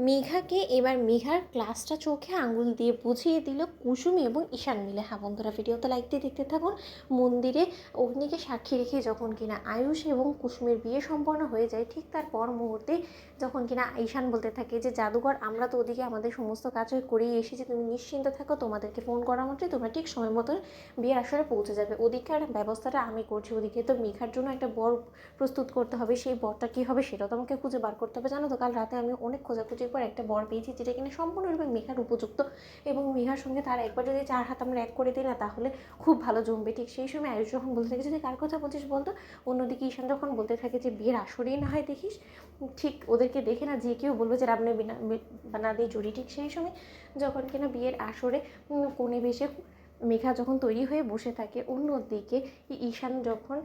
মেঘাকে এবার মেঘার ক্লাসটা চোখে আঙুল দিয়ে বুঝিয়ে দিল কুসুমি এবং ঈশান মিলে। হ্যাঁ বন্ধুরা, ভিডিওতে লাইক দিয়ে দেখতে থাকুন। মন্দিরে অগ্নিকে সাক্ষী রেখে যখন কিনা আয়ুষ এবং কুসুমের বিয়ে সম্পন্ন হয়ে যায়, ঠিক তার পর মুহূর্তে যখন কিনা ঈশান বলতে থাকে যে জাদুঘর আমরা তো ওদিকে আমাদের সমস্ত কাজ করেই এসেছি, তুমি নিশ্চিন্ত থাকো, তোমাদেরকে ফোন করা মাত্রই তোমরা ঠিক সময় মতো বিয়ের আসরে পৌঁছে যাবে, ওদিকের ব্যবস্থাটা আমি করছি। ওদিকে তো মেঘার জন্য একটা বর প্রস্তুত করতে হবে, সেই বরটা কী হবে সেটাও তো আমাকে খুঁজে বার করতে হবে। জানো তো কাল রাতে আমি অনেক খোঁজাখুঁজির পর একটা বর পেয়েছি যেটা কিনা সম্পূর্ণরূপে মেঘার উপযুক্ত, এবং মেঘার সঙ্গে তার একবার যদি 4 হাত আমরা এক করে দিই না, তাহলে খুব ভালো জমবে। ঠিক সেই সময় আয়ুষ যখন বলতে থাকে যে কার কথা বলছিস বলতো, অন্যদিকে ঈশান যখন বলতে থাকে যে বিয়ের আসরেই না হয় দেখিস, ঠিক ওদেরকে দেখে না যে কেউ বলবে যে রাবণের বিনা বানা দিয়ে জড়ি। ঠিক সেই সময় যখন কিনা বিয়ের আসরে কোণে বেশে মেঘা যখন তৈরি হয়ে বসে থাকে, অন্যদিকে ঈশান যখন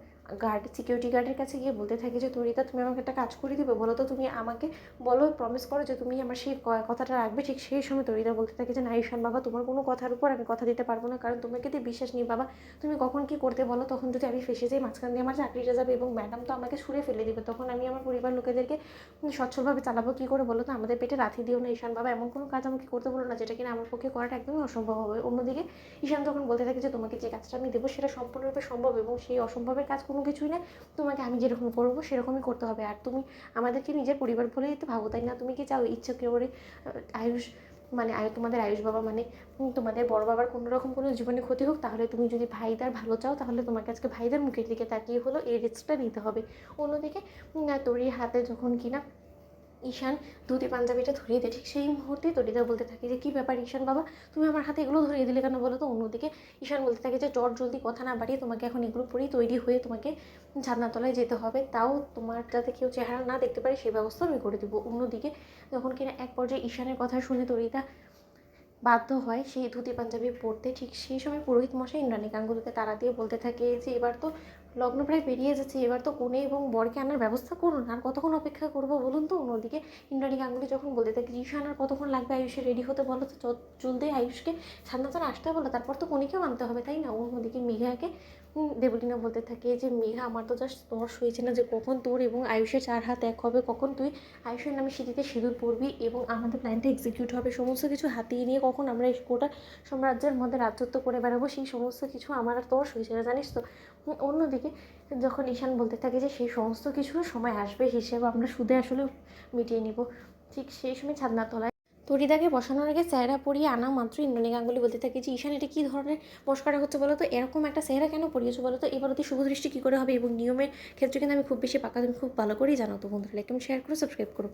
সিকিউরিটি গার্ডের কাছে গিয়ে বলতে থাকে যে তরিতা তুমি আমাকে একটা কাজ করে দিবে, বলো তো তুমি আমাকে বলো, প্রমিস করো যে তুমি আমার সেই কথাটা রাখবে। ঠিক সেই সময় তরিতা বলতে থাকে যে না ঈশান বাবা, তোমার কোনো কথার উপর আমি কথা দিতে পারবো না, কারণ তোমাকে দিয়ে বিশ্বাস নেই বাবা, তুমি কখন কী করতে বলো, তখন যদি আমি ফেসে যাই মাঝখান দিয়ে আমার চাকরিটা যাবে এবং ম্যাডাম তো আমাকে ছুঁড়ে ফেলে দিবে, তখন আমি আমার পরিবার লোকেদেরকে সচ্ছলভাবে চালাবো কী করে বলো তো, আমাদের পেটে লাথি দিও না ঈশান বাবা, এমন কোনো কাজ আমাকে করতে বলো না যেটা কিনা আমার পক্ষে করাটা একদমই অসম্ভব হবে। অন্যদিকে ঈশান যখন বলতে থাকে যে তোমাকে যে কাজটা আমি দেবো সেটা সম্পূর্ণরূপে সম্ভব, এবং সেই অসম্ভবের কাজ কোনো কিছুই না, তোমাকে আমি যেরকম করবো সেরকমই করতে হবে, আর তুমি আমাদেরকে নিজের পরিবার বলেই তো ভাবো, তাই না? তুমি কি চাও ইচ্ছা করে আয়ুষ মানে তোমাদের আয়ুষ বাবা মানে তোমাদের বড় বাবার কোনো রকম কোনো জীবনে ক্ষতি হোক? তাহলে তুমি যদি ভাইদার ভালো চাও তাহলে তোমাকে আজকে ভাইদার মুখের দিকে তাকিয়ে হলো এই রিস্কটা নিতে হবে। অন্যদিকে তরির হাতে যখন কিনা ঈশান ধুতি পাঞ্জাবিটা ধরিয়ে দেয়, ঠিক সেই মুহূর্তে তরিদা বলতে থাকে যে কী ব্যাপার ঈশান বাবা, তুমি আমার হাতে এগুলো ধরিয়ে দিলে কেন বলো তো? অন্যদিকে ঈশান বলতে থাকে যে চট জলদি কথা না বাড়িয়ে তোমাকে এখন এগুলো পরেই তৈরি হয়ে তোমাকে ছাদনাতলায় যেতে হবে, তাও তোমার যাতে কেউ চেহারা না দেখতে পারে সেই ব্যবস্থা আমি করে দেবো। অন্যদিকে যখন কিনা এক পর্যায়ে ঈশানের কথা শুনে তরিদা বাধ্য হয় সেই ধুতি পাঞ্জাবি পরতে, ঠিক সেই সময় পুরোহিত মশাই ইন্দ্রাণী গাঙ্গুলিকে তাড়া দিয়ে বলতে থাকে যে এবার তো লগ্ন প্রায় পেরিয়ে যাচ্ছে, এবার তো কনে এবং বরকে আনার ব্যবস্থা করুন, আর কতক্ষণ অপেক্ষা করবো বলুন তো? অন্যদিকে ইন্দ্রাণী গাঙ্গুলি যখন বলতে থাকে ঈশান আর কতক্ষণ লাগবে আয়ুষের রেডি হতে, বলো তো জলদি আয়ুষকে ছাদনাতলা আসতে বলো, তারপর তো কনেকেও আনতে হবে তাই না? অন্যদিকে মেঘাকে দেবলীনা বলতে থাকে যে মেঘা আমার তো জাস্ট তর্স হয়েছে না যে কখন তোর এবং আয়ুষের 4 হাত এক হবে, কখন তুই আয়ুষের নামে সিঁথিতে সিঁদুর পরবি এবং আমাদের প্ল্যানটা এক্সিকিউট হবে, সমস্ত কিছু হাতিয়ে নিয়ে কখন আমরা এই গোটা সাম্রাজ্যের মধ্যে রাজত্ব করে বেড়াবো, সেই সমস্ত কিছু আমার আর তর্স হয়েছে না, জানিস তো? অন্যদিকে যখন ঈশান বলতে থাকে যে সেই সমস্ত কিছুর সময় আসবে, হিসেব আমরা সুদে আসলে মিটিয়ে নিব, ঠিক সেই সময় ছাদনাতলায় তরিদাকে বসানোর আগে চেহারা পরিয়ে আনা মাত্র ইন্দ্রাণী গাঙ্গুলি বলতে থাকে যে ঈশান এটা কী ধরনের মস্করা হচ্ছে বলো তো, এরকম একটা চেহারা কেন পরিয়েছো বলো তো, এবার অতি শুভ দৃষ্টি কী করে হবে, এবং নিয়মের ক্ষেত্রে কিন্তু আমি খুব বেশি পাকা, তুমি খুব ভালো করেই জানো। তো বন্ধুরা লাইক এবং শেয়ার করো, সাবস্ক্রাইব করো।